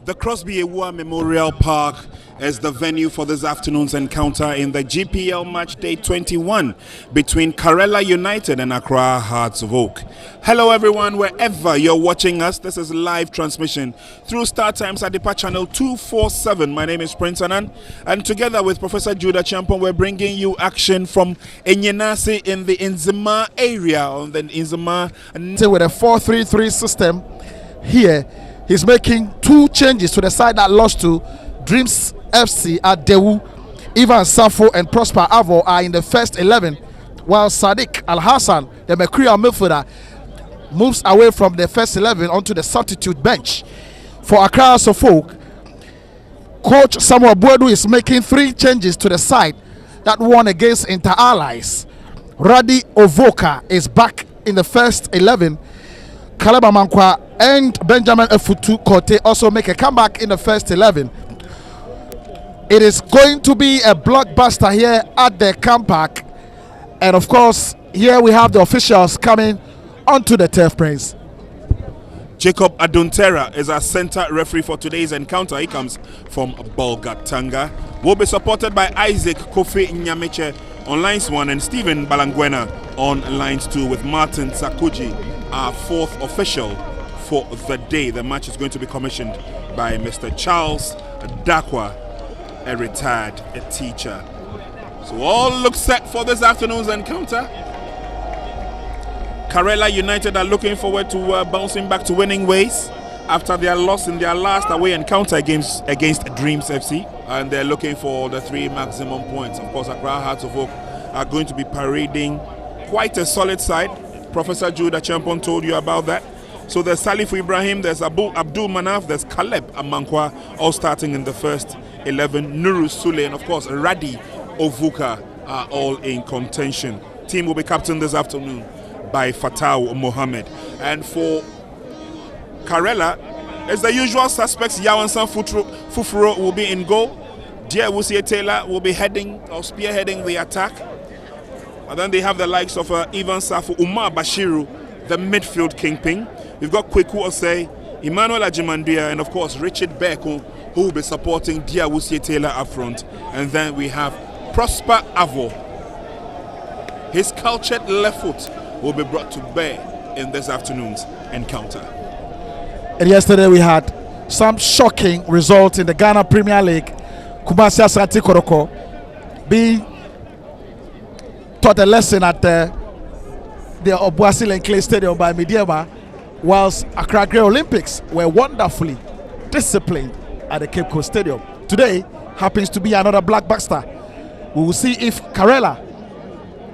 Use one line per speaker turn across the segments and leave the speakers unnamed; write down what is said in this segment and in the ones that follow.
The Crosby Ewua Memorial Park is the venue for this afternoon's encounter in the GPL Match Day 21 between Karela United and Accra Hearts of Oak. Hello everyone, wherever you're watching us. This is live transmission through Star Times Adipa channel 247. My name is Prince Anan, and together with Professor Judah Champon, we're bringing you action from Enyenase in the Nzema area on the Nzema.
With a 4-3-3 system here. He's making two changes to the side that lost to Dreams FC at Dewu. Ivan Safo and Prosper Avo are in the first 11, while Sadiq Al Hassan, the Mercurial midfielder, moves away from the first 11 onto the substitute bench. For Accra Suffolk, coach Samuel Boadu is making three changes to the side that won against Inter Allies. Radi Ovoka is back in the first 11. Kaleba Mankwa and Benjamin Efutu Kote also make a comeback in the first 11. It is going to be a blockbuster here at the camp park, and of course here we have the officials coming onto the turf, Prince.
Jacob Aduntera is our center referee for today's encounter. He comes from Bolgatanga. Will be supported by Isaac Kofi Nyameche on lines 1 and Stephen Balangwena on lines 2, with Martin Sakuji, our fourth official for the day. The match is going to be commissioned by Mr. Charles Dakwa, a retired teacher. So all look set for this afternoon's encounter. Karela United are looking forward to bouncing back to winning ways after their loss in their last away encounter against Dreams FC, and they're looking for the 3 maximum points. Of course, Accra Hearts of Oak are going to be parading quite a solid side. Professor Judah Champon told you about that. So there's Salif Ibrahim, there's Abdul Manaf, there's Caleb Amankwa, all starting in the first 11. Nuru Sule and of course Radi Ovuka are all in contention. Team will be captained this afternoon by Fatau Mohammed. And for Karela, as the usual suspects, Yawansan Fufuro will be in goal. Diawusie Taylor will be spearheading the attack. And then they have the likes of Ivan Safu, Umar Bashiru, the midfield kingpin. We've got Kweku Osei, Emmanuel Ajimandia, and of course Richard Beko, who will be supporting Diawusie Taylor up front. And then we have Prosper Avo. His cultured left foot will be brought to bear in this afternoon's encounter.
And yesterday we had some shocking results in the Ghana Premier League. Kumasi Asante Koroko being taught a lesson at the Obuasi Clay Stadium by Mediema, whilst Accra Grey Olympics were wonderfully disciplined at the Cape Coast Stadium. Today happens to be another blockbuster. We will see if Karela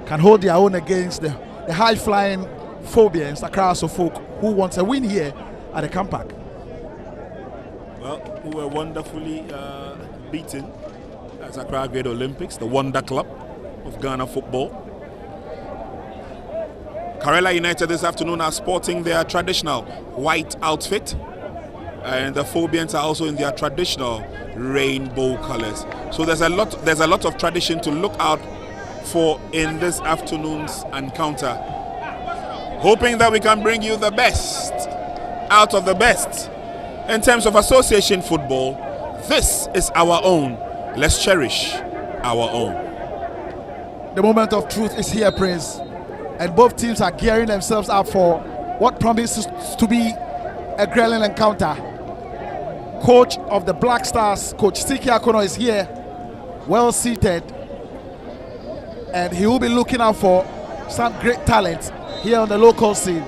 can hold their own against the high-flying Phobians, Accra Suffolk, who wants a win here at the camp park.
Well, who were wonderfully beaten as Accra Grey Olympics, the Wonder Club of Ghana football. Karela United this afternoon are sporting their traditional white outfit, and the Phobians are also in their traditional rainbow colors. So there's a lot of tradition to look out for in this afternoon's encounter. Hoping that we can bring you the best out of the best in terms of association football. This is our own. Let's cherish our own.
The moment of truth is here, Prince, and both teams are gearing themselves up for what promises to be a grilling encounter. Coach of the Black Stars, Coach Siki Akono, is here, well seated, and he will be looking out for some great talent here on the local scene.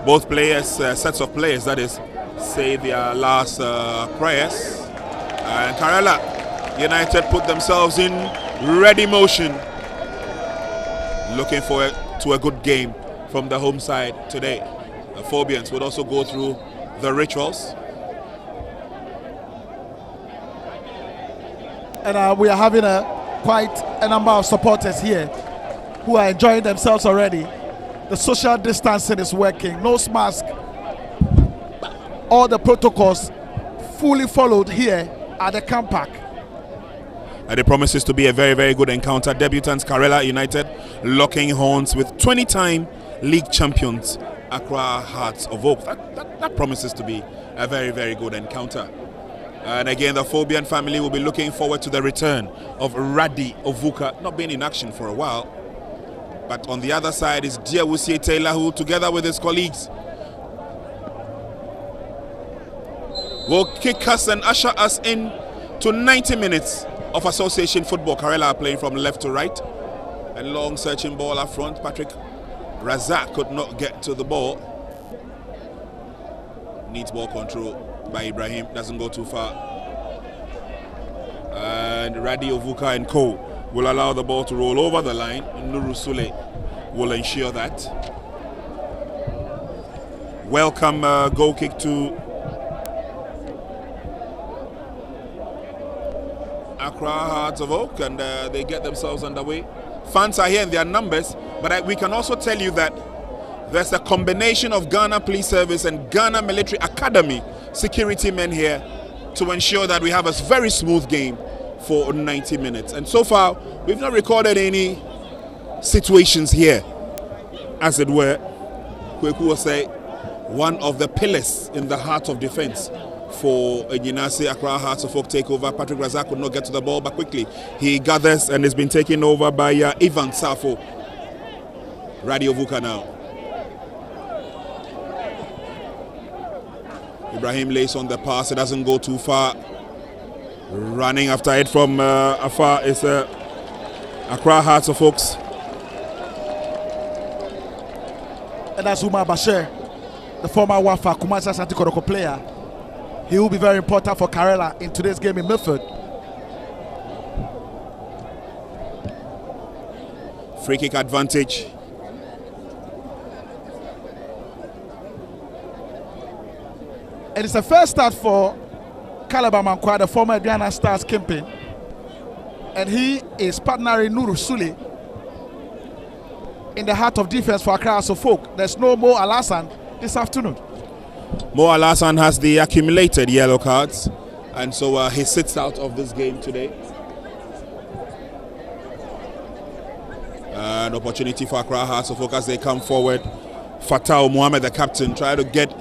Both players, sets of players, that is, say their last prayers. And Karela United put themselves in ready motion, looking forward to a good game from the home side today. The Phobians would also go through the rituals.
And we are having quite a number of supporters here who are enjoying themselves already. The social distancing is working, nose mask, all the protocols fully followed here at the camp park.
And it promises to be a very, very good encounter. Debutants Karela United locking horns with 20-time league champions Accra Hearts of Oak. That promises to be a very, very good encounter. And again, the Phobian family will be looking forward to the return of Radi Ovuka, not been in action for a while. But on the other side is Diawusie Taylor, who together with his colleagues will kick us and usher us in to 90 minutes of association football. Karela are playing from left to right. And long searching ball up front. Patrick Razak could not get to the ball. Needs ball control by Ibrahim. Doesn't go too far. And Radi Ovuka and Co will allow the ball to roll over the line. Nuru Sule will ensure that. Welcome goal kick to Accra Hearts of Oak, and they get themselves underway. Fans are here in their numbers, but we can also tell you that there's a combination of Ghana Police Service and Ghana Military Academy security men here to ensure that we have a very smooth game for 90 minutes. And so far, we've not recorded any situations here, as it were. Kweku will say one of the pillars in the heart of defense for Ginase Accra Hearts of Oak takeover. Patrick Razak could not get to the ball, but quickly he gathers and has been taken over by Ivan Safo. Radio Vuka now. Ibrahim lays on the pass, it doesn't go too far. Running after it from afar is Accra Hearts of Oaks.
And that's Umar Bashir, the former Wafa Kumasi Asante Kotoko player. He will be very important for Karela in today's game in Milford.
Free kick advantage.
And it's a first start for Calabar Mankwa, the former Ghana Stars Kempin. And he is partnering Nuru Sule in the heart of defense for Accra Hearts of Oak. There's no Mo Alassane this afternoon.
Mo Alassane has the accumulated yellow cards, and so he sits out of this game today. An opportunity for Accra Hearts of Oak as they come forward. Fatau Mohamed, the captain, try to get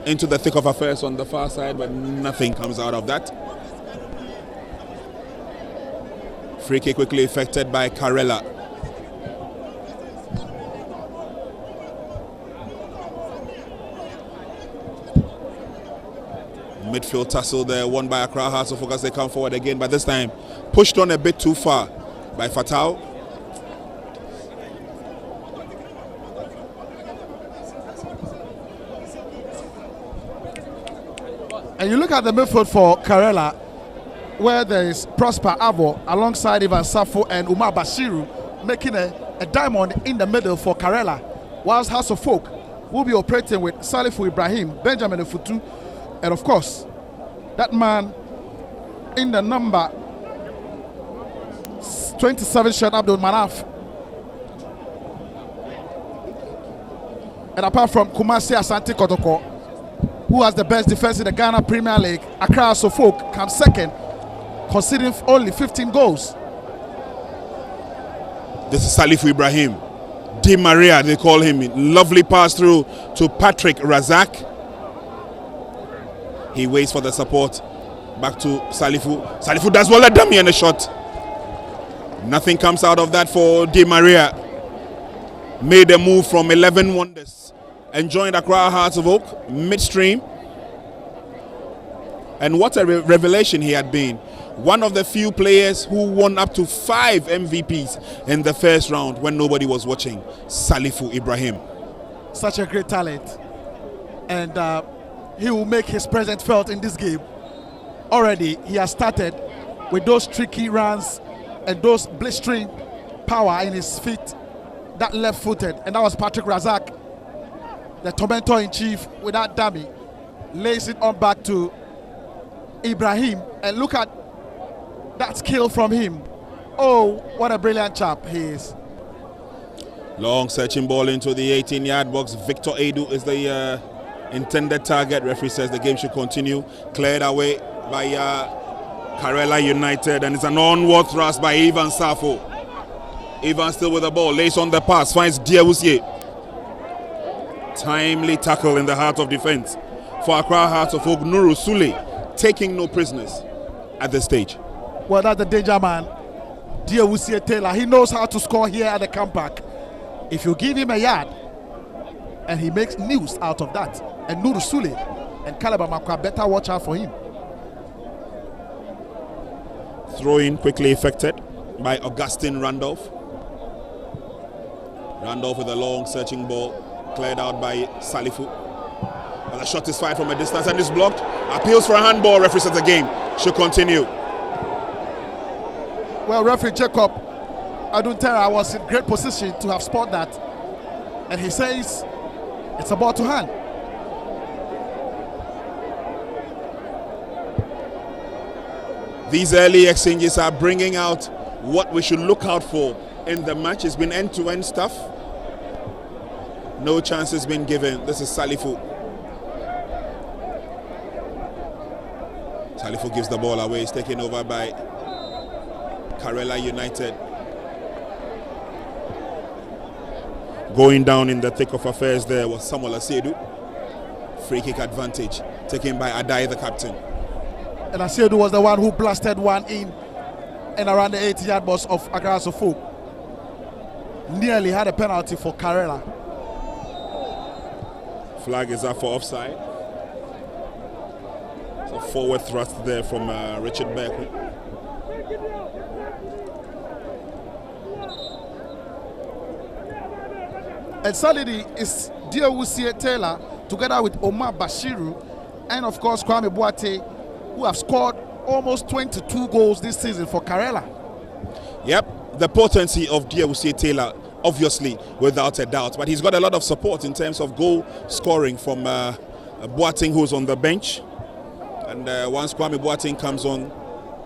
into the thick of affairs on the far side, but nothing comes out of that. Free kick quickly effected by Karela. Midfield tussle there, won by Accra Hearts of Oak as they come forward again, but this time pushed on a bit too far by Fatau.
And you look at the midfield for Karela, where there is Prosper Avo alongside Ivan Safo and Umar Bashiru, making a diamond in the middle for Karela, whilst Hearts of Oak will be operating with Salifu Ibrahim, Benjamin Efutu, and of course, that man in the number 27 shirt, Abdul Manaf. And apart from Kumasi Asante Kotoko, who has the best defense in the Ghana Premier League, Accra Hearts of Oak comes second, conceding only 15 goals.
This is Salifu Ibrahim. Di Maria, they call him. Lovely pass through to Patrick Razak. He waits for the support. Back to Salifu. Salifu does well, a dummy and a shot. Nothing comes out of that for Di Maria. Made a move from 11 wonders and joined Accra Hearts of Oak midstream. And what a revelation he had been. One of the few players who won up to 5 MVPs in the first round when nobody was watching. Salifu Ibrahim.
Such a great talent. And he will make his presence felt in this game. Already he has started with those tricky runs and those blistering power in his feet, that left-footed, and that was Patrick Razak, the tormentor in chief with that dummy, lays it on back to Ibrahim, and look at that skill from him. Oh, what a brilliant chap he is.
Long searching ball into the 18-yard box. Victor Edu is the intended target. Referee says the game should continue. Cleared away by Karela United, and it's an onward thrust by Ivan Safo. Ivan still with the ball, lays on the pass, finds Diawusie. Timely tackle in the heart of defense for Accra Hearts of Oak. Nuru Sule taking no prisoners at this stage.
Well, that's the danger man. Dear Wusie Taylor, he knows how to score here at the comeback. If you give him a yard and he makes news out of that, and Nuru Sule and Karela Makwa better watch out for him.
Throw in quickly effected by Augustine Randolph. Randolph with a long searching ball, cleared out by Salifu. But the shot is fired from a distance and is blocked. Appeals for a handball. Referee says the game should continue.
Well, referee Jacob Aduntera was in great position to have spotted that, and he says it's a ball to hand.
These early exchanges are bringing out what we should look out for in the match. It's been end-to-end stuff. No chance has been given. This is Salifu. Salifu gives the ball away. It's taken over by Karela United. Going down in the thick of affairs there was Samuel Asedu. Free kick advantage taken by Adai, the captain.
And Asedu was the one who blasted one in and around the 80-yard box of Accra Hearts of Oak. Nearly had a penalty for Karela.
Flag is up for offside. It's a forward thrust there from Richard Berkeley.
And suddenly it's Dear Wusie Taylor together with Omar Bashiru and of course Kwame Boate, who have scored almost 22 goals this season for Karela.
Yep, the potency of Dear Wusie Taylor, obviously, without a doubt. But he's got a lot of support in terms of goal scoring from Boateng, who's on the bench. And once Kwame Boateng comes on,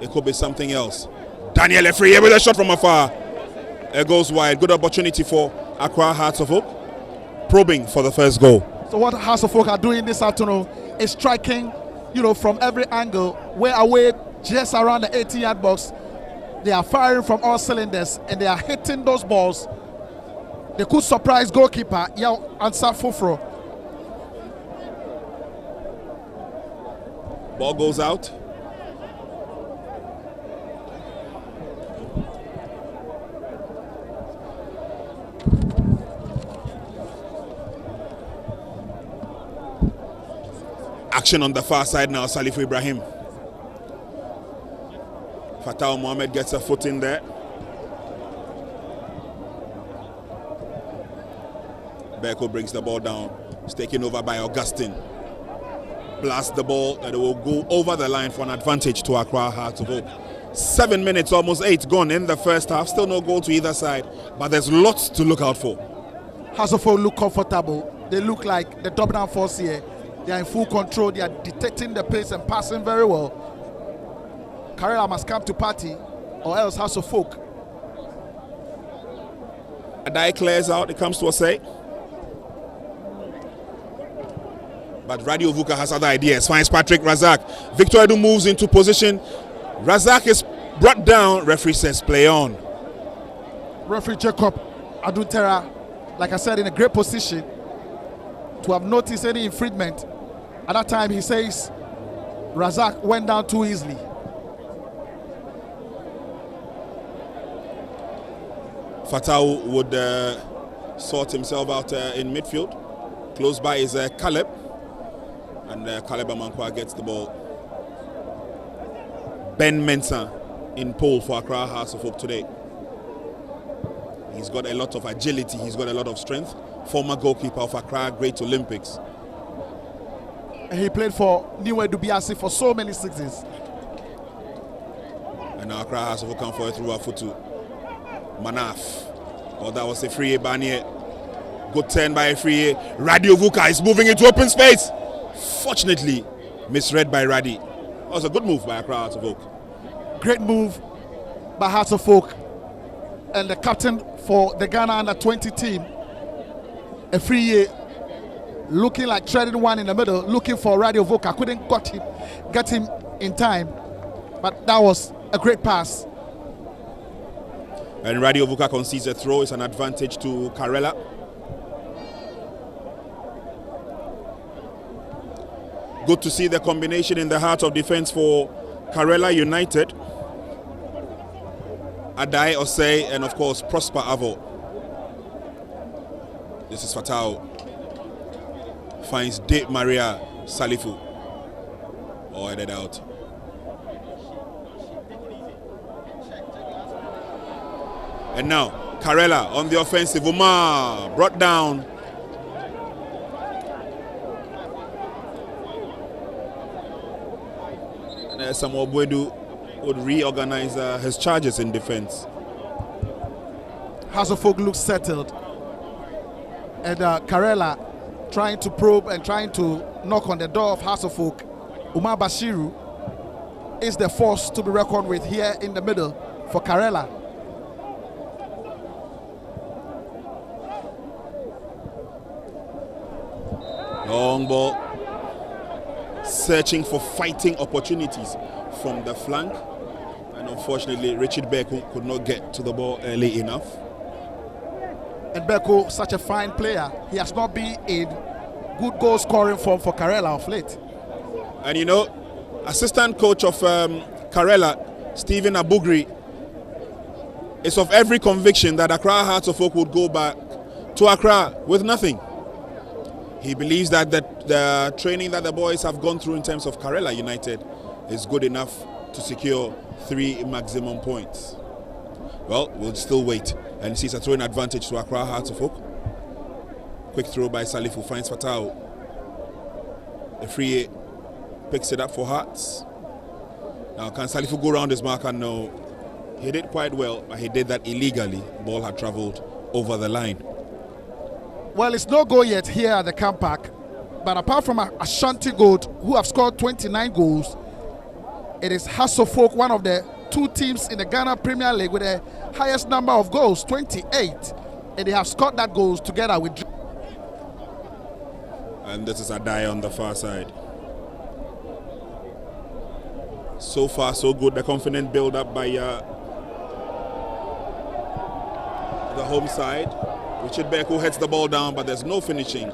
it could be something else. Daniel Efriye with a shot from afar. It goes wide. Good opportunity for Accra Hearts of Oak, probing for the first goal.
So what Hearts of Oak are doing this afternoon is striking, from every angle. We're away just around the 80-yard box. They are firing from all cylinders and they are hitting those balls. They could surprise goalkeeper Yao Ansah Foforo.
Ball goes out. Action on the far side now, Salifu Ibrahim. Fatau Mohamed gets a foot in there. Berko brings the ball down. It's taken over by Augustine. Blasts the ball and it will go over the line for an advantage to Accra Hearts of Oak. 7 minutes, almost 8 gone in the first half. Still no goal to either side, but there's lots to look out for.
Hearts of Oak look comfortable. They look like the dominant force here. They are in full control. They are detecting the pace and passing very well. Karela must come to party or else Hearts of Oak.
Adai clears out. It comes to a say. But Radio Vuka has other ideas. Finds Patrick Razak. Victor Edu moves into position. Razak is brought down. Referee says play on.
Referee Jacob Aduntera, like I said, in a great position to have noticed any infringement. At that time, he says Razak went down too easily.
Fatau would sort himself out in midfield. Close by is Caleb. And Caleb Amankwa gets the ball. Ben Mensah in pole for Accra Hearts of Oak today. He's got a lot of agility. He's got a lot of strength. Former goalkeeper of Accra Great Olympics.
And he played for Niwe Dubiasi for so many seasons.
And now Accra Hearts of Oak come forward through a foot to Manaf. Oh, that was a free Banier. Good turn by a free. Radio Vuka is moving into open space. Fortunately, misread by Radi. That was a good move by Accra Hearts of Oak.
Great move by Hearts of Oak. And the captain for the Ghana under-20 team, a free looking like treading one in the middle, looking for Radio Vuka. Couldn't get him in time, but that was a great pass.
And Radio Vuka concedes a throw. It's an advantage to Karela. Good to see the combination in the heart of defense for Karela United. Adai Osei and of course Prosper Avo. This is Fatao. Finds De Maria Salifu. Oh, headed out. And now Karela on the offensive. Umar brought down. And Samuel Bwedu would reorganize his charges in defense.
Hasselfolk looks settled. And Karela trying to probe and trying to knock on the door of Hasselfolk. Umar Bashiru is the force to be reckoned with here in the middle for Karela.
Long ball. Searching for fighting opportunities from the flank. And unfortunately, Richard Beko could not get to the ball early enough.
And Beko, such a fine player, he has not been in good goal scoring form for Karela of late.
And you know, assistant coach of Karela, Stephen Abugri, is of every conviction that Accra Hearts of Oak would go back to Accra with nothing. He believes that the training that the boys have gone through in terms of Karela United is good enough to secure 3 maximum points. Well, we'll still wait and see a throwing advantage to Accra Hearts of Oak. Quick throw by Salifu finds Fatao. The free picks it up for Hearts. Now can Salifu go around his marker? No. He did quite well, but he did that illegally. Ball had travelled over the line.
Well, it's no goal yet here at the camp park. But apart from Ashanti Gold, who have scored 29 goals, it is Hasselfolk, one of the 2 teams in the Ghana Premier League with the highest number of goals, 28. And they have scored that goals together with...
And this is Adai on the far side. So far, so good. The confident build-up by the home side. Richard Beko heads the ball down, but there's no finishing.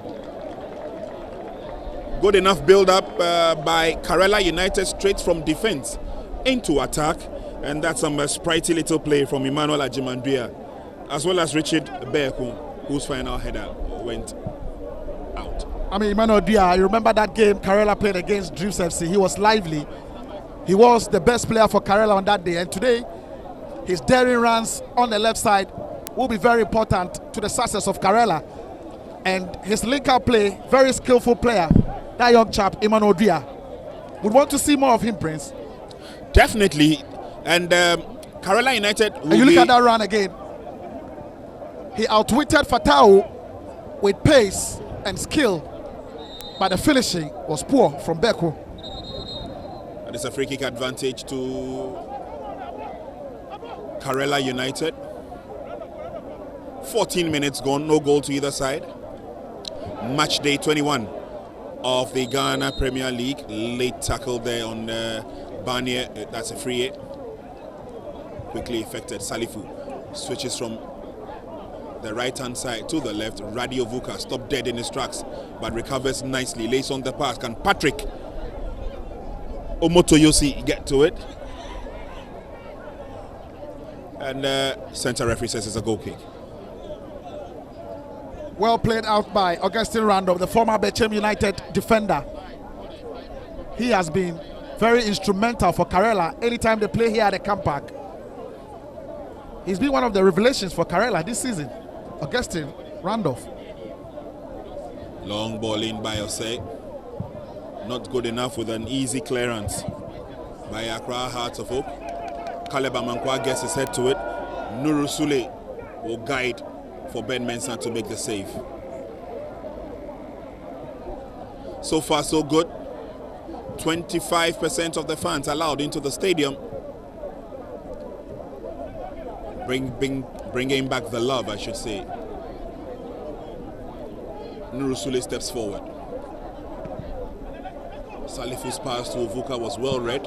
Good enough build-up by Karela United straight from defense into attack. And that's some sprightly little play from Emmanuel Ajimandria, as well as Richard Beko, whose final header went out.
I mean, Emmanuel Dia, you remember that game Karela played against Dreams FC? He was lively. He was the best player for Karela on that day. And today, his daring runs on the left side will be very important to the success of Karela. And his link-up play, very skillful player. That young chap, Emmanuel Dia. Would want to see more of him, Prince.
Definitely. And Karela United will
and you look at that run again. He outwitted Fatao with pace and skill, but the finishing was poor from Beko.
And it's a free kick advantage to Karela United. 14 minutes gone, no goal to either side. Match day 21 of the Ghana Premier League. Late tackle there on Barnier. That's a free hit. Quickly effected. Salifu switches from the right hand side to the left. Radio Vuka stopped dead in his tracks, but recovers nicely. Lays on the pass. Can Patrick Omotoyosi get to it? And center referee says it's a goal kick.
Well played out by Augustine Randolph, the former Bechem United defender. He has been very instrumental for Karela anytime they play here at the camp park. He's been one of the revelations for Karela this season. Augustine Randolph.
Long ball in by Osei. Not good enough with an easy clearance by Accra Hearts of Oak. Caleb Amankwa gets his head to it. Nuru Sule will guide for Ben Mensah to make the save. So far, so good. 25% of the fans allowed into the stadium. Bringing back the love, I should say. Nuru Sule steps forward. Salifu's pass to Ovuka was well read.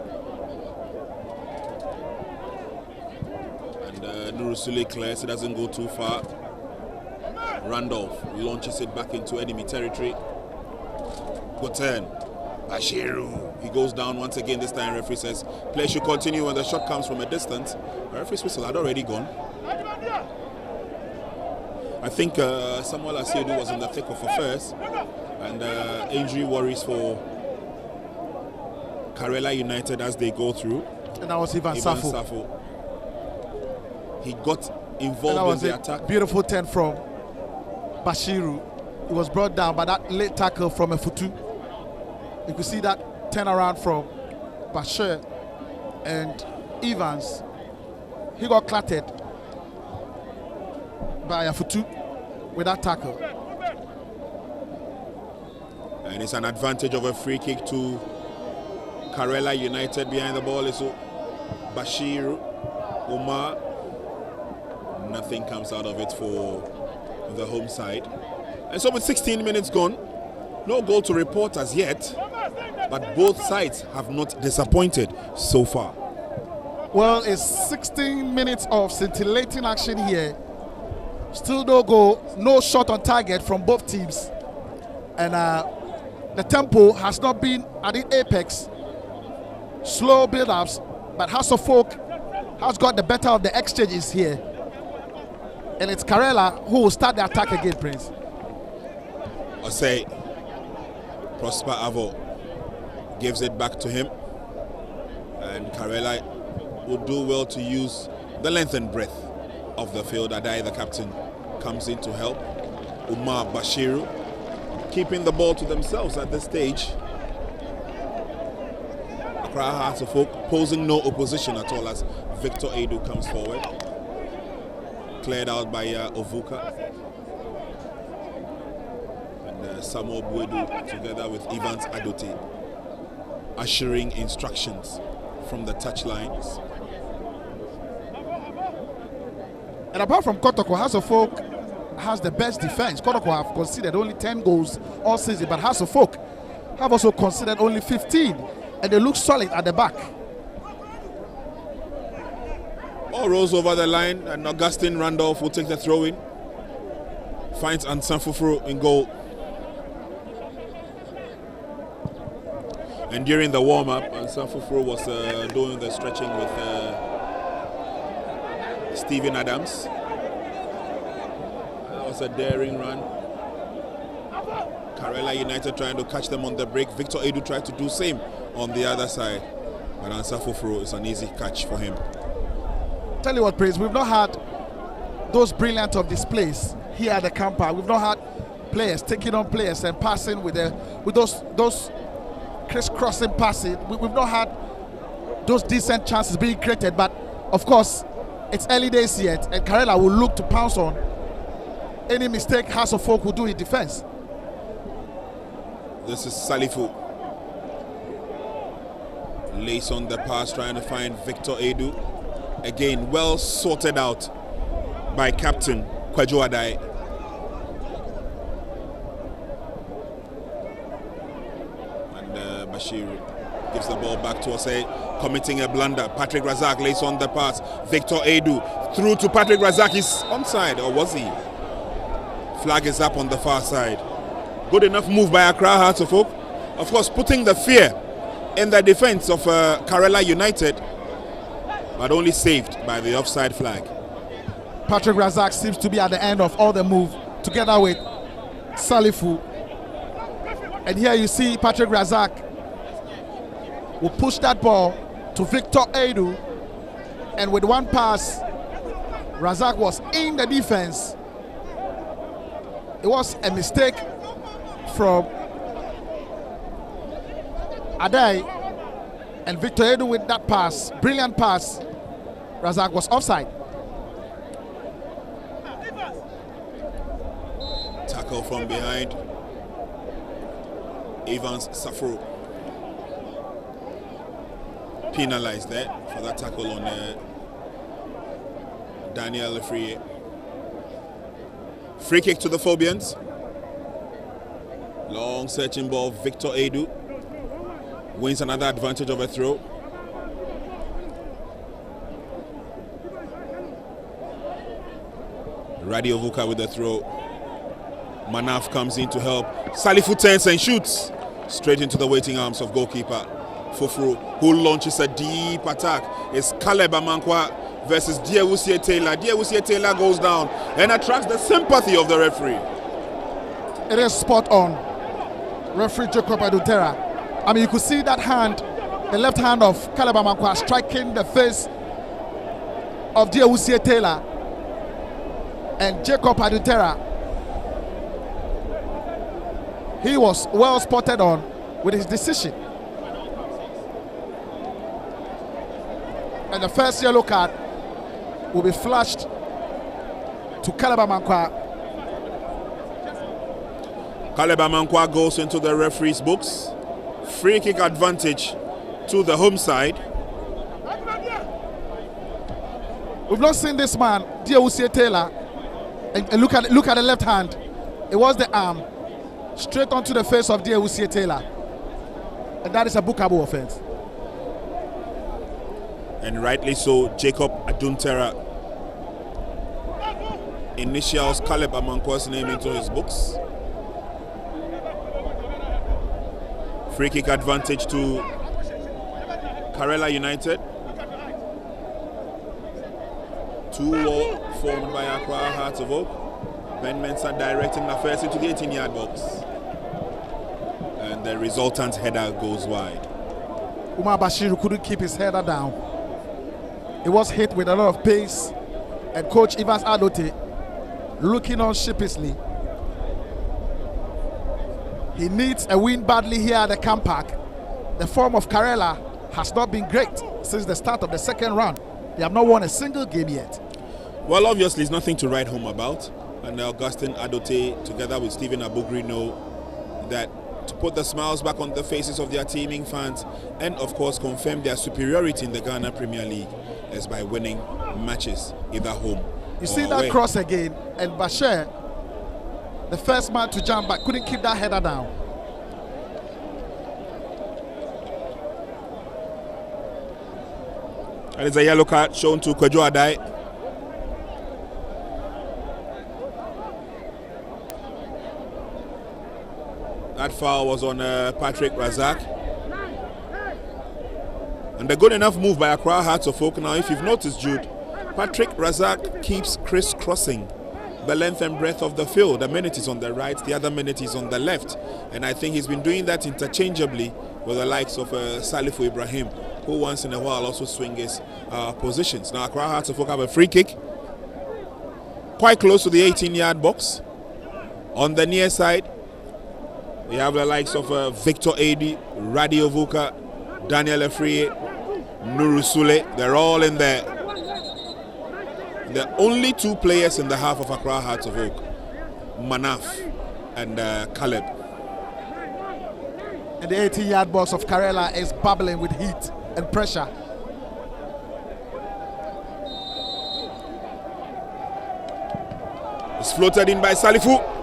And Nuru Sule clears, it doesn't go too far. Randolph launches it back into enemy territory. Good turn. Bashiru, he goes down once again. This time referee says play should continue when the shot comes from a distance. The referee's whistle had already gone. I think Samuel Asiedu was in the thick of affairs, and injury worries for Karela United as they go through.
And that was Ivan Safo.
He got involved in the attack.
Beautiful turn from Bashiru. He was brought down by that late tackle from Efutu. You could see that turnaround from Bashir and Evans. He got clattered by Efutu with that tackle.
And it's an advantage of a free kick to Karela United. Behind the ball is Bashiru, Umar. Nothing comes out of it for the home side. And so with 16 minutes gone, no goal to report as yet, but both sides have not disappointed so far.
Well, it's 16 minutes of scintillating action here. Still no goal, no shot on target from both teams. And the tempo has not been at the apex. Slow build-ups, but House of Folk has got the better of the exchanges here. And it's Karela who will start the attack again, Prince.
I say Prosper Avo gives it back to him, and Karela would do well to use the length and breadth of the field. Adai, the captain, comes in to help. Umar, Bashiru keeping the ball to themselves at this stage. Accra Hearts of Oak posing no opposition at all as Victor Edu comes forward. Cleared out by Ovuka. And Samuel Buedu together with Evans Adote ushering instructions from the touchlines.
And apart from Kotoko, House of Folk has the best defense. Kotoko have conceded only 10 goals all season, but House of Folk have also conceded only 15, and they look solid at the back.
All rolls over the line, and Augustine Randolph will take the throw in. Finds Ansan Fufuru in goal. And during the warm-up, Ansan Fufuru was doing the stretching with Stephen Adams. That was a daring run. Karela United trying to catch them on the break. Victor Edu tried to do same on the other side. But Ansan Fufuru is an easy catch for him.
Tell you what, Prince, we've not had those brilliant of displays here at the camper. We've not had players taking on players and passing with those crisscrossing passing. We've not had those decent chances being created, but of course it's early days yet, and Karela will look to pounce on any mistake House of Folk will do in defense.
This is Salifu. Lace on the pass, trying to find Victor Edu. Again, well sorted out by Captain Kwajo Adai. And Bashir gives the ball back to Osei, committing a blunder. Patrick Razak lays on the pass. Victor Edu through to Patrick Razak. He's onside, or was he? Flag is up on the far side. Good enough move by Accra Hearts of Oak. Of course, putting the fear in the defense of Karela United, but only saved by the offside flag.
Patrick Razak seems to be at the end of all the move, together with Salifu. And here you see Patrick Razak will push that ball to Victor Edu, and with one pass, Razak was in the defense. It was a mistake from Adai, and Victor Edu with that pass, brilliant pass. Razak was offside.
Tackle from behind. Evans Safuru penalized there for that tackle on Daniel Lefrier. Free kick to the Phobians. Long searching ball. Victor Edu wins another advantage of a throw. Radio Vuka with the throw. Manaf comes in to help. Salifu turns and shoots. Straight into the waiting arms of goalkeeper Fufuru, who launches a deep attack. It's Caleb Amankwa versus Diewusie Taylor. Diewusie Taylor goes down and attracts the sympathy of the referee.
It is spot on. Referee Jacob Adutera. I mean, you could see that hand, the left hand of Caleb Amankwa striking the face of Diewusie Taylor. And Jacob Adutera, he was well spotted on with his decision. And the first yellow card will be flashed to Caleb Amankwa.
Caleb Amankwa goes into the referee's books. Free kick advantage to the home side.
We've not seen this man, Diewusie Taylor. And look at the left hand. It was the arm straight onto the face of Diewusie Taylor. And that is a bookable offense.
And rightly so, Jacob Aduntera initials Caleb Amankwa's name into his books. Free kick advantage to Karela United. 2-0 formed by Accra Hearts of Oak. Ben Mensah directing the first into the 18-yard box. And the resultant header goes wide.
Umar Bashiru couldn't keep his header down. He was hit with a lot of pace. And Coach Evans Adote looking on sheepishly. He needs a win badly here at the Camp Park. The form of Karela has not been great since the start of the second round. They have not won a single game yet.
Well, obviously, it's nothing to write home about. And Augustine Adote, together with Stephen Abugri, know that to put the smiles back on the faces of their teaming fans and, of course, confirm their superiority in the Ghana Premier League is by winning matches, either home
You see
or
that
away.
cross again, and Bashir, the first man to jump back, couldn't keep that header down.
And it's a yellow card shown to Kwejo Adai. That foul was on Patrick Razak. And the good enough move by Accra Hearts of Oak. Now, if you've noticed, Jude, Patrick Razak keeps crisscrossing the length and breadth of the field. A minute is on the right, the other minute is on the left. And I think he's been doing that interchangeably with the likes of Salifu Ibrahim, who once in a while also swings positions. Now, Accra Hearts of Oak have a free kick quite close to the 18-yard box. On the near side, we have the likes of Victor Adi, Radio Vuka, Daniel Efrie, Nuru Sule. They're all in there. The only two players in the half of Accra Hearts of Oak, Manaf and Caleb.
And the 18-yard box of Karela is bubbling with heat and pressure.
It's floated in by Salifu.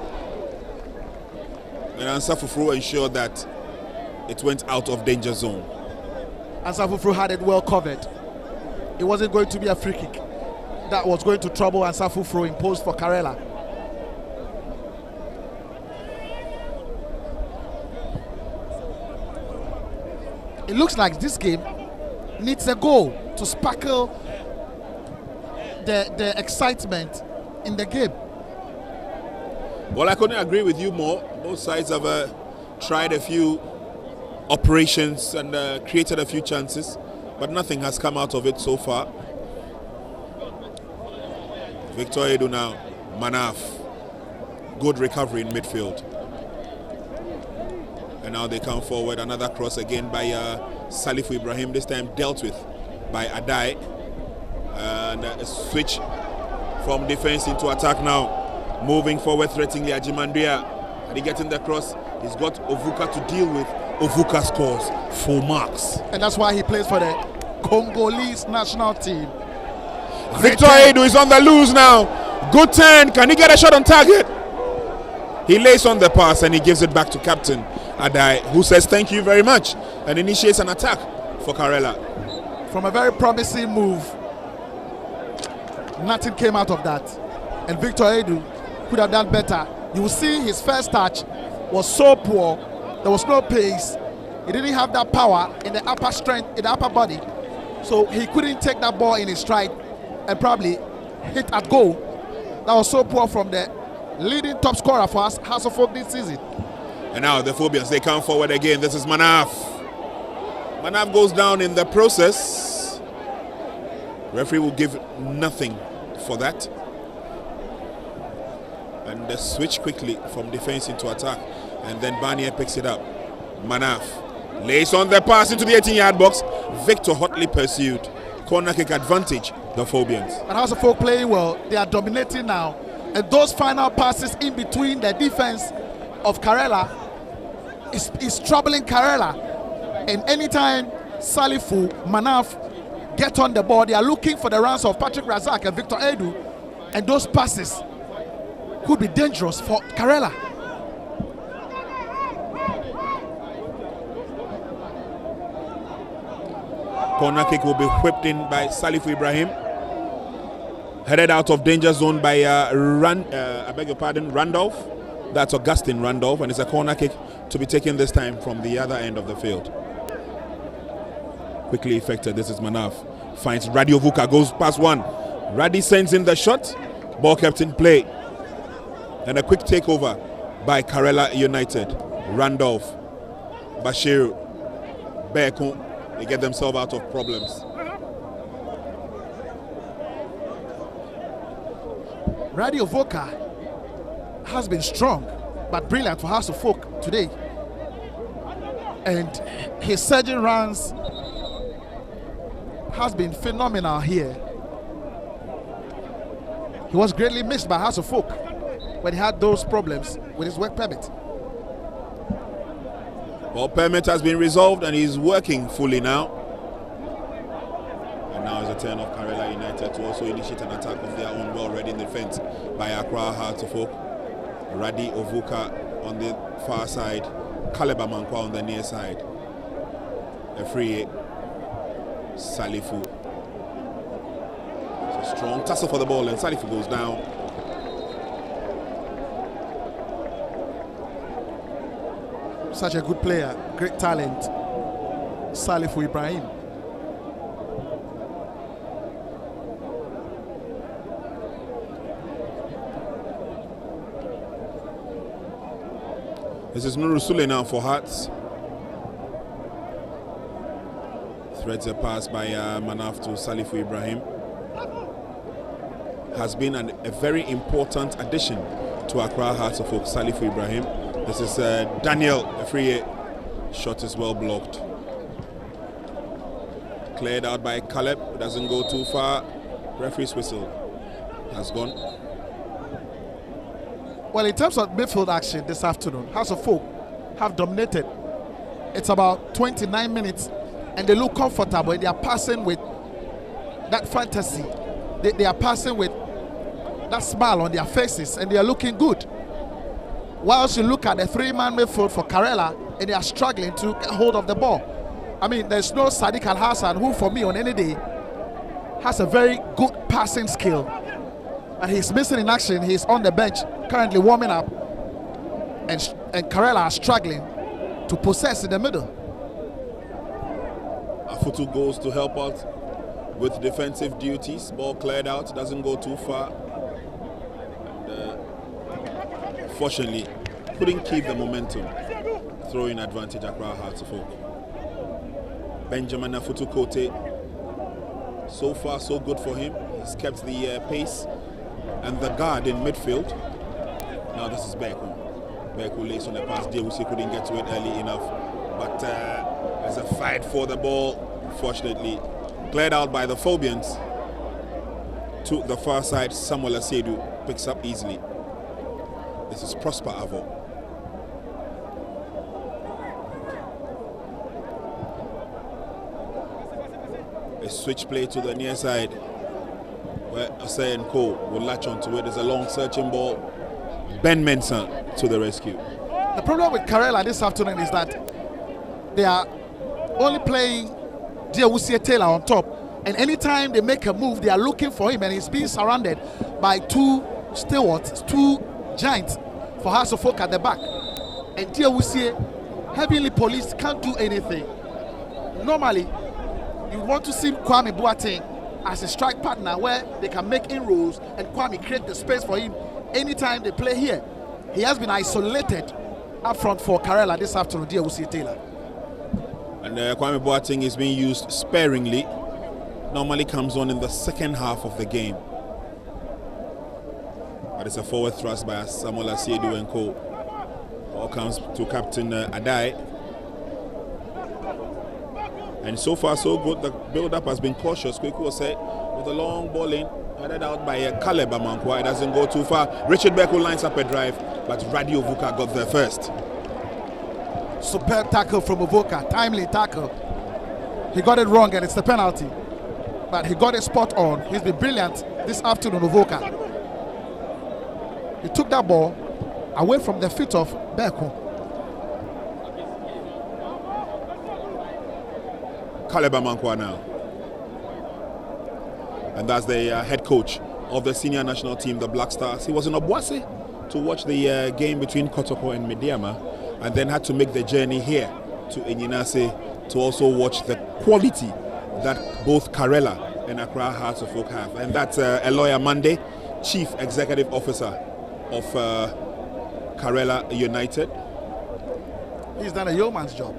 And Ansa Fufuru ensured that it went out of danger zone.
Ansa Fufuru had it well covered. It wasn't going to be a free kick that was going to trouble Ansa Fufuru imposed for Karela. It looks like this game needs a goal to sparkle the excitement in the game.
Well, I couldn't agree with you more. Both sides have tried a few operations and created a few chances, but nothing has come out of it so far. Victor Edu now, Manaf. Good recovery in midfield. And now they come forward. Another cross again by Salifu Ibrahim, this time dealt with by Adai. And a switch from defense into attack now. Moving forward, threatening Ajimandria. And he gets in the cross. He's got Ovuka to deal with. Ovuka scores 4 marks.
And that's why he plays for the Congolese national team.
Victor Edu is on the loose now. Good turn. Can he get a shot on target? He lays on the pass and he gives it back to Captain Adai, who says thank you very much and initiates an attack for Karela.
From a very promising move, nothing came out of that. And Victor Edu could have done better. You will see his first touch was so poor There was no pace. He didn't have that power in the upper strength, in the upper body. So he couldn't take that ball in his stride and probably hit at goal. That was so poor from the leading top scorer for us, House of Folk this season.
And now the Phobians, they come forward again. This is Manaf. Manaf goes down in the process. Referee will give nothing for that. And they switch quickly from defense into attack. And then Barnier picks it up. Manaf lays on the pass into the 18-yard box. Victor hotly pursued. Corner kick advantage, the Phobians.
And House of Folk playing well. They are dominating now. And those final passes in between the defense of Karela is troubling Karela. And anytime Salifu, Manaf get on the ball, they are looking for the runs of Patrick Razak and Victor Edu. And those passes could be dangerous for Karela.
Corner kick will be whipped in by Salifu Ibrahim. Headed out of danger zone by Randolph. That's Augustine Randolph, and it's a corner kick to be taken this time from the other end of the field. Quickly effected. This is Manaf. Finds Radio Vuka, goes past one. Radi sends in the shot. Ball kept in play. And a quick takeover by Karela United. Randolph, Bashir, Beko, they get themselves out of problems.
Radio Voka has been strong but brilliant for House of Folk today. And his surging runs has been phenomenal here. He was greatly missed by House of Folk when he had those problems with his work permit.
Well, permit has been resolved and he's working fully now. And now is the turn of Karela United to also initiate an attack of their own, well ready in defense by Accra Hearts of Oak. Radi Ovuka on the far side, Kaleba Mankwa on the near side. A free Salifu. It's a strong tussle for the ball and Salifu goes down.
Such a good player, great talent, Salifu Ibrahim.
This is Nuru Sule now for Hearts. Threads a pass by Manaf to Salifu Ibrahim. Has been a very important addition to Accra Hearts of Oak, Salifu Ibrahim. This is Daniel, a free shot is well blocked. Cleared out by Caleb, doesn't go too far. Referee's whistle has gone.
Well, in terms of midfield action this afternoon, House of Folk have dominated. It's about 29 minutes and they look comfortable and they are passing with that fantasy. They are passing with that smile on their faces and they are looking good. Whilst you look at the three-man midfield for Karela and they are struggling to get hold of the ball. I mean, there's no Sadiq Al-Hassan who for me on any day has a very good passing skill. And he's missing in action. He's on the bench currently warming up and Karela are struggling to possess in the middle.
Afutu goes to help out with defensive duties. Ball cleared out, doesn't go too far. And fortunately, couldn't keep the momentum. Throwing advantage Accra Hearts of Oak. Benjamin Afutu Kote. So far, so good for him. He's kept the pace and the guard in midfield. Now this is Beku. Beku lays on the pass. Diawusi couldn't get to it early enough. But there's a fight for the ball. Fortunately, cleared out by the Phobians. To the far side, Samuel Asedu picks up easily. This is Prosper Avo. A switch play to the near side where Osei and Co will latch onto it. There's a long searching ball. Ben Mensah to the rescue.
The problem with Karela this afternoon is that they are only playing Diawusi Taylor on top. And anytime they make a move, they are looking for him and he's being surrounded by two stalwarts, two giants for House of Folk at the back. And Diawusi heavily policed, can't do anything. Normally, you want to see Kwame Boateng as a strike partner where they can make inroads and Kwame create the space for him anytime they play here. He has been isolated up front for Karela this afternoon, dear Usi Taylor.
And Kwame Boateng is being used sparingly. Normally comes on in the second half of the game. But it's a forward thrust by Samuel Asiedu and co. All comes to Captain Adai. And so far so good. The build-up has been cautious. Kweku said with a long ball in, headed out by Caleb Amankwa. It doesn't go too far. Richard Beko lines up a drive, but Radio Vuka got there first.
Superb tackle from Uvuka, timely tackle. He got it wrong and it's the penalty. But he got it spot on. He's been brilliant this afternoon, Uvuka. He took that ball away from the feet of Beko.
Caleb Amankwa now. And that's the head coach of the senior national team, the Black Stars. He was in Obuasi to watch the game between Kotoko and Mediama, and then had to make the journey here to Enyinase to also watch the quality that both Karela and Accra Hearts of Oak have. And that's Eloya Mande, Chief Executive Officer of Karela United.
He's done a yeoman's job.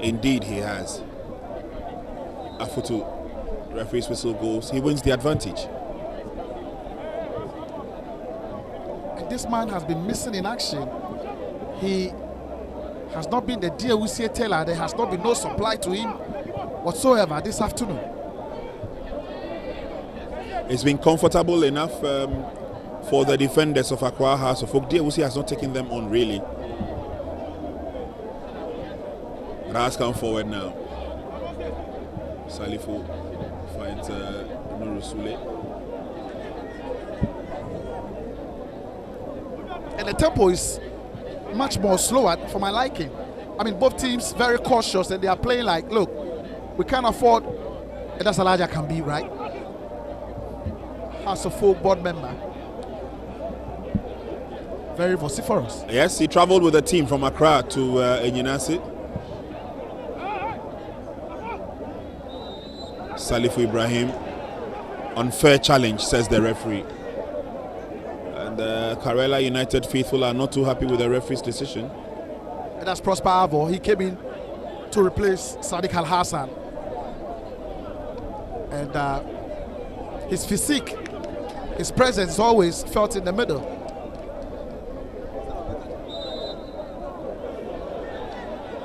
Indeed he has. Afutu, referee's whistle goes, he wins the advantage.
And this man has been missing in action. He has not been the dear Usie Taylor. There has not been no supply to him whatsoever this afternoon.
It's been comfortable enough for the defenders of Accra House of Oak. Dear Usie has not taken them on really. Ras come forward now. Salifu finds Nurusule.
And the tempo is much more slower for my liking. I mean, both teams very cautious and they are playing like, look, we can't afford, and that's a larger can be, right? House of Folk board member. Very vociferous.
Yes, he traveled with a team from Accra to Enyinase. Salifu Ibrahim, unfair challenge, says the referee. And the Karela United faithful are not too happy with the referee's decision.
And that's Prosper Avo. He came in to replace Sadiq Al Hassan. And his physique, his presence is always felt in the middle.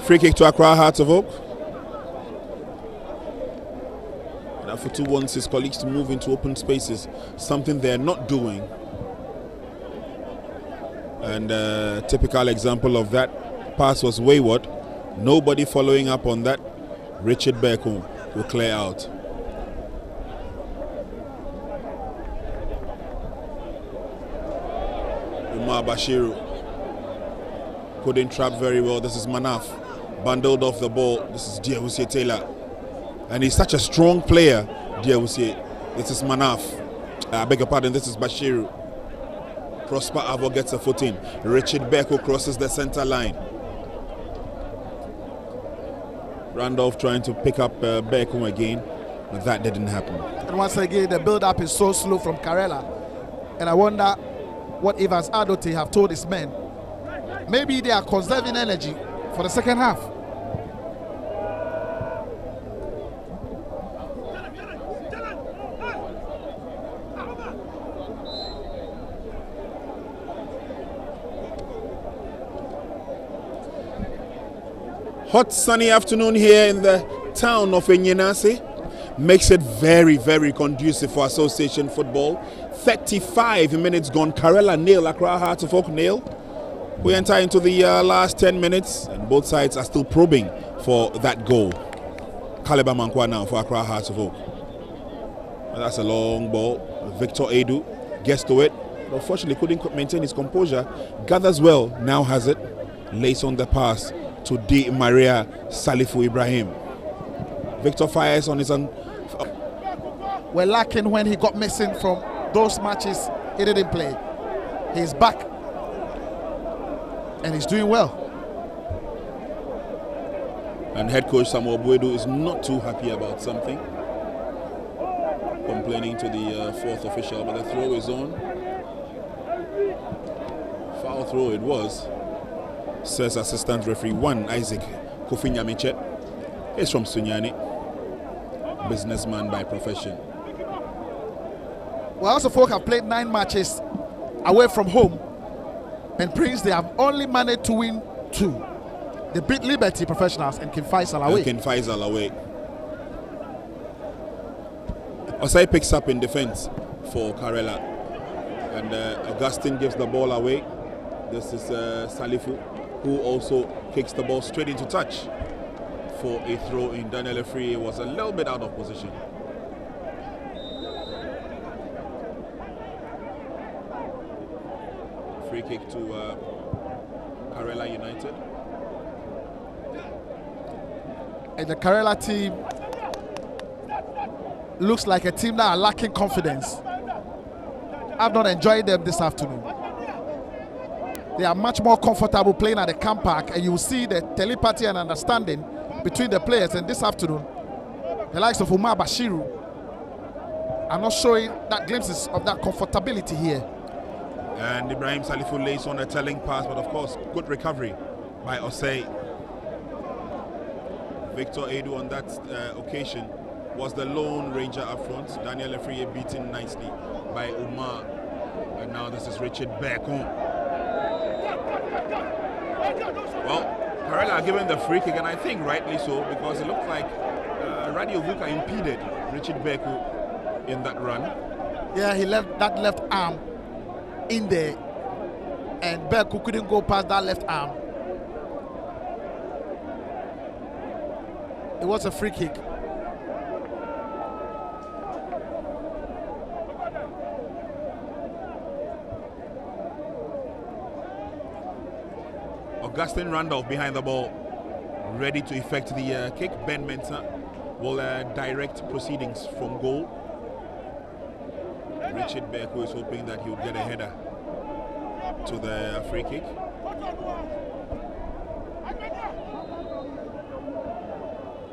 Free kick to Accra Hearts of Oak. Afutu wants his colleagues to move into open spaces, something they're not doing. And a typical example of that pass was wayward. Nobody following up on that. Richard Beko will clear out. Umar Bashiru couldn't trap very well. This is Manaf. Bundled off the ball. This is Diawusie Taylor. And he's such a strong player, Diawusie. This is Manaf. I beg your pardon, this is Bashiru. Prosper Avo gets a foot in. Richard Beko crosses the center line. Randolph trying to pick up Beko again, but that didn't happen.
And once again, the build-up is so slow from Karela. And I wonder what Evans Adote have told his men. Maybe they are conserving energy for the second half.
Hot sunny afternoon here in the town of Enyinase makes it very, very conducive for association football. 35 minutes gone. Karela nil, Accra Hearts of Oak nil. We enter into the last 10 minutes and both sides are still probing for that goal. Caleb Amankwa now for Accra Hearts of Oak. And that's a long ball. Victor Edu gets to it. But unfortunately couldn't maintain his composure. Gathers well, now has it. Lays on the pass to Di Maria Salifu Ibrahim. Victor fires on his own.
We're lacking when he got missing from those matches he didn't play. He's back and he's doing well.
And head coach Samuel Buedo is not too happy about something. Complaining to the fourth official, but the throw is on. Foul throw it was, says assistant referee 1 Isaac Kofi Nyamiche. He's from Sunyani, businessman by profession.
Well, also folk have played 9 matches away from home, and Prince, they have only managed to win 2. They beat Liberty Professionals and King Faisal away.
King Faisal away. Osai picks up in defense for Karela, and Augustine gives the ball away. This is Salifu, who also kicks the ball straight into touch for a throw in. Daniel Efree was a little bit out of position. Free kick to Karela United.
And the Karela team looks like a team that are lacking confidence. I've not enjoyed them this afternoon. They are much more comfortable playing at the camp park, and you will see the telepathy and understanding between the players. And this afternoon, the likes of Umar Bashiru are not showing that glimpses of that comfortability here.
And Ibrahim Salifu lays on a telling pass, but of course, good recovery by Osei. Victor Edu on that occasion was the lone ranger up front. Daniel Efree beaten nicely by Umar. And now this is Richard Berkon. Well, Karela are given the free kick, and I think rightly so, because it looked like Radio Vuka impeded Richard Berkon in that run.
Yeah, he left that left arm in there, and Berkon couldn't go past that left arm. It was a free kick.
Augustine Randolph behind the ball, ready to effect the kick. Ben Mensah will direct proceedings from goal. Richard Berkon is hoping that he would get a header to the free kick.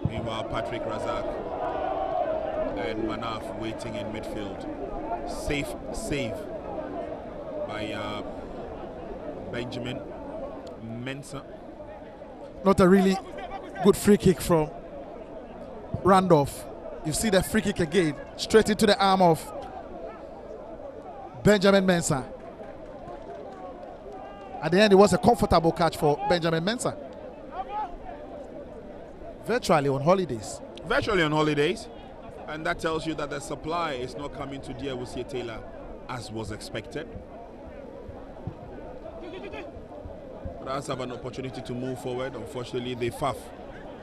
Meanwhile, Patrick Razak and Manaf waiting in midfield. Safe save by Benjamin Mensah.
Not a really good free kick from Randolph. You see the free kick again, straight into the arm of Benjamin Mensah. At the end, it was a comfortable catch for Benjamin Mensah. Virtually on holidays.
Virtually on holidays. And that tells you that the supply is not coming to Diawusie Taylor as was expected. But have an opportunity to move forward. Unfortunately, they faff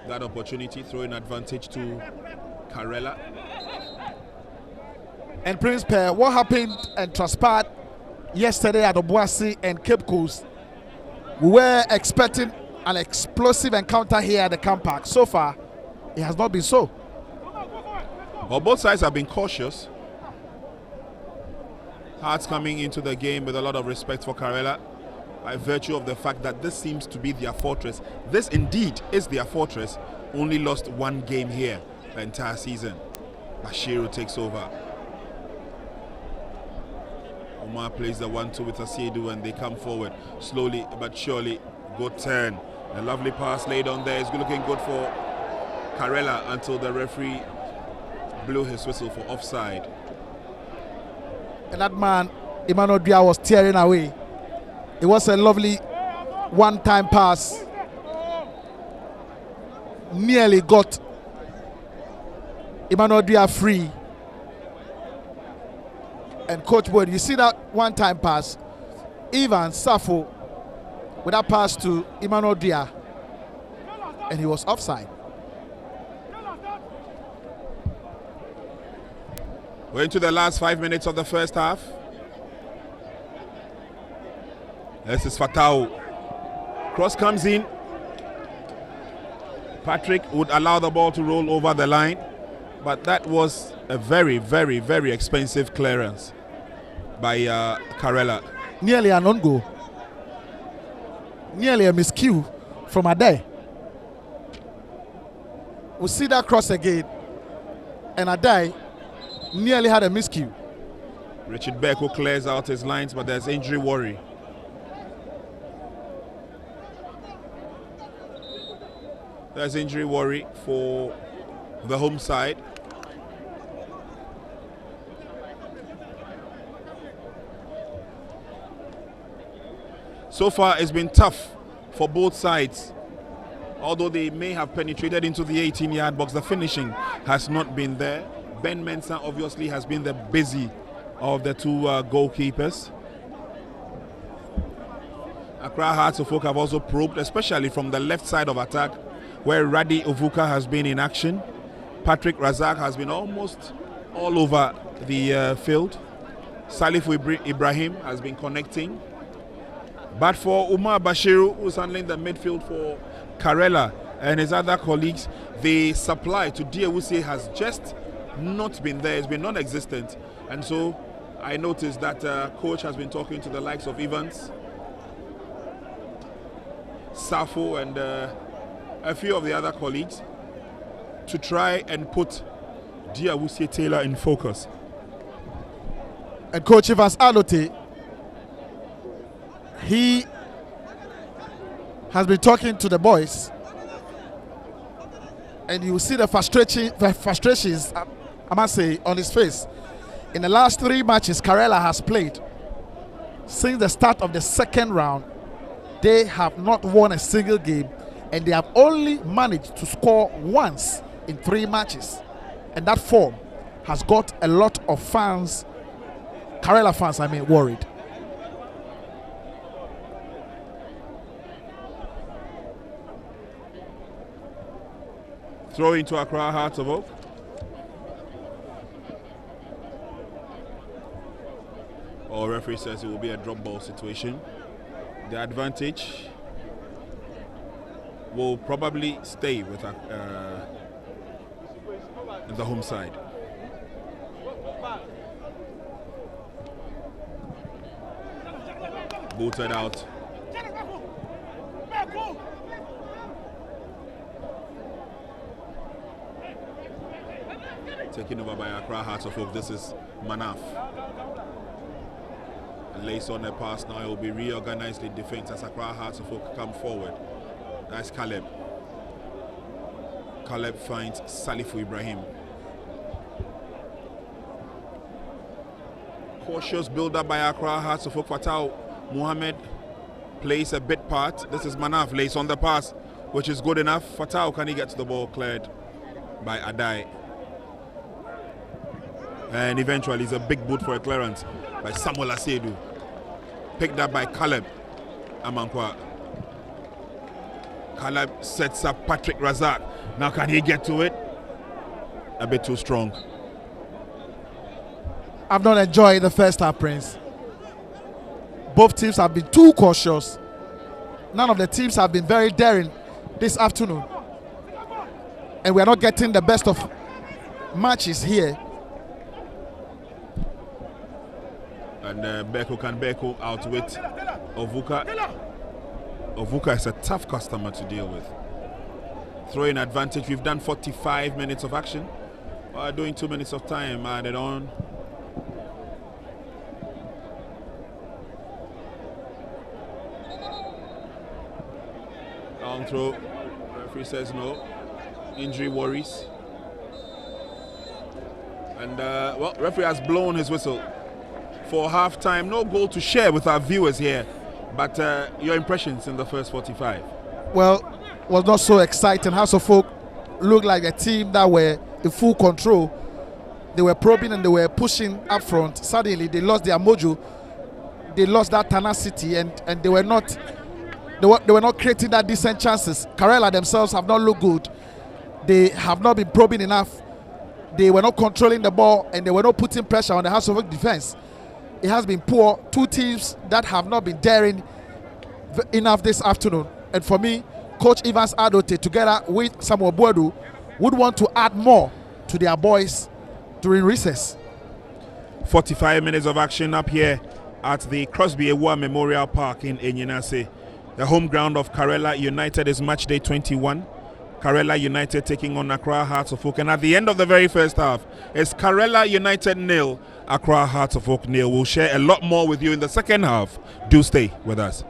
that opportunity, throwing advantage to Karela.
And Prince Per, what happened and transpired yesterday at Obuasi and Cape Coast? We were expecting an explosive encounter here at the camp park. So far, it has not been so.
Well, both sides have been cautious. Hearts coming into the game with a lot of respect for Karela, by virtue of the fact that this seems to be their fortress. This indeed is their fortress. Only lost 1 game here the entire season. Bashiru takes over. Omar plays the 1-2 with Asiedu, and they come forward slowly but surely. Good turn. A lovely pass laid on there. It's looking good for Karela until the referee blew his whistle for offside.
And that man, Emmanuel Dia, was tearing away. It was a lovely one-time pass. Nearly got Emmanuel Dia free. And Coach Boyd, you see that one-time pass, Ivan Safo with that pass to Emmanuel Dia, and he was offside.
We're into the last 5 minutes of the first half. This is Fatau. Cross comes in. Patrick would allow the ball to roll over the line, but that was a very, very, very expensive clearance by Karela.
Nearly an on goal. Nearly a miscue from Ade. We see that cross again, and Adai nearly had a miscue.
Richard Beko clears out his lines, but there's injury worry. There's injury worry for the home side. So far, it's been tough for both sides. Although they may have penetrated into the 18-yard box, the finishing has not been there. Ben Mensah obviously has been the busy of the two goalkeepers. Accra Hearts of Oak have also probed, especially from the left side of attack, where Radi Ovuka has been in action. Patrick Razak has been almost all over the field. Salif Ibrahim has been connecting. But for Umar Bashiru, who's handling the midfield for Karela and his other colleagues, the supply to Diawusi has just not been there. It's been non-existent. And so I noticed that coach has been talking to the likes of Evans, Safo, and a few of the other colleagues to try and put Diawusi Taylor in focus.
And Coach Evans Alote, he has been talking to the boys, and you see the frustrations, I must say, on his face. In the last 3 matches Karela has played, since the start of the second round, they have not won a single game, and they have only managed to score once in 3 matches. And that form has got a lot of fans, Karela fans, worried.
Throw into Accra Hearts of Oak. Or referee says it will be a drop ball situation. The advantage will probably stay with the home side. Booted out. Taken over by Accra Hearts of Oak. This is Manaf. Lays on the pass now. It will be reorganized in defense as Accra Hearts of Oak come forward. That's Caleb. Caleb finds Salifu Ibrahim. Cautious build up by Accra Hearts of Oak. Fatau Mohammed plays a bit part. This is Manaf. Lays on the pass, which is good enough. Fatau, can he get to the ball? Cleared by Adai. And eventually it's a big boot for a clearance by Samuel Asedu. Picked up by Caleb Amankwa. Caleb sets up Patrick Razak. Now can he get to it? A bit too strong.
I've not enjoyed the first half, Prince. Both teams have been too cautious. None of the teams have been very daring this afternoon. And we are not getting the best of matches here.
And Beko out with Ovuka. Ovuka is a tough customer to deal with. Throwing advantage. We've done 45 minutes of action. Doing 2 minutes of time added on. Long throw. Referee says no. Injury worries. And referee has blown his whistle for half-time. No goal to share with our viewers here, but your impressions in the first 45?
Well, was not so exciting. House of Folk looked like a team that were in full control. They were probing and they were pushing up front. Suddenly they lost their mojo. They lost that tenacity, and they were not creating that decent chances. Karela themselves have not looked good. They have not been probing enough. They were not controlling the ball, and they were not putting pressure on the House of Folk defense. It has been poor. Two teams that have not been daring enough this afternoon. And for me, Coach Evans Adote together with Samuel Boadu would want to add more to their boys during recess.
45 minutes of action up here at the Crosby Ewa Memorial Park in Enyinase. The home ground of Karela United is match day 21. Karela United taking on Accra Hearts of Oak. And at the end of the very first half, it's Karela United 0, Accra Hearts of Oak 0. We'll share a lot more with you in the second half. Do stay with us.